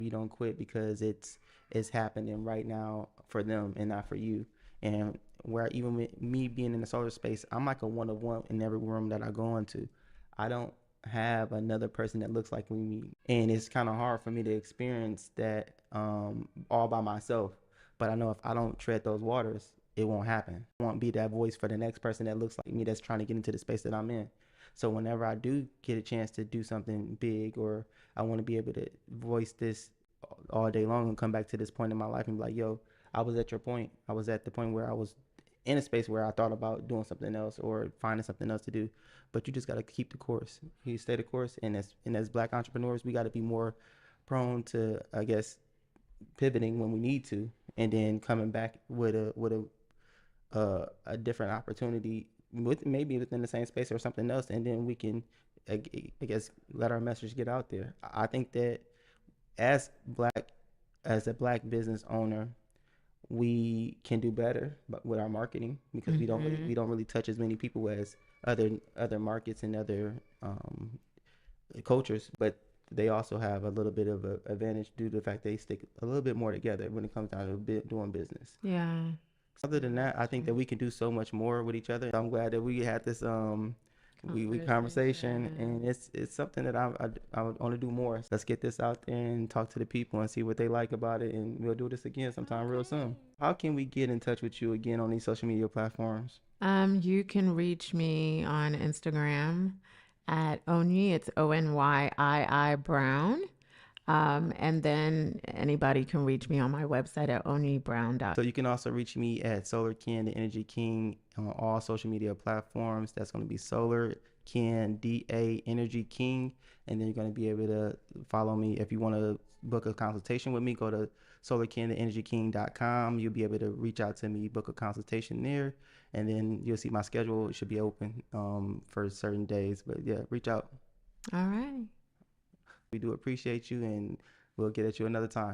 You don't quit because it's happening right now for them and not for you. And where even with me being in the solar space, I'm like a one of one in every room that I go into. I don't have another person that looks like me, and it's kind of hard for me to experience that all by myself. But I know if I don't tread those waters, it won't happen. I won't be that voice for the next person that looks like me that's trying to get into the space that I'm in. So whenever I do get a chance to do something big, or I want to be able to voice this all day long and come back to this point in my life and be like, yo, I was at your point. I was at the point where I was in a space where I thought about doing something else or finding something else to do. But you just got to keep the course. You stay the course. And as black entrepreneurs, we got to be more prone to, I guess, pivoting when we need to, and then coming back with a different opportunity with maybe within the same space or something else, and then we can, I guess, let our message get out there. I think that as black as a black business owner, we can do better with our marketing because we don't really touch as many people as other markets and other cultures, but they also have a little bit of an advantage due to the fact they stick a little bit more together when it comes down to doing business. Yeah. Other than that, I think that we can do so much more with each other. I'm glad that we had this we conversation, and Conversation. it's something that I would want to do more. Let's get this out there and talk to the people and see what they like about it, and we'll do this again sometime real Okay. soon. How can we get in touch with you again on these social media platforms? You can reach me on Instagram at Onyi. It's Onyii Brown. And then anybody can reach me on my website at So onyibrown.com. you can also reach me at Solar Ken, the Energy King, on all social media platforms. That's going to be Solar Ken, DA Energy King. And then you're going to be able to follow me. If you want to book a consultation with me, go to solarkentheenergyking.com. You'll be able to reach out to me, book a consultation there. And then you'll see my schedule. It should be open for certain days. But yeah, reach out. All right. We do appreciate you, and we'll get at you another time.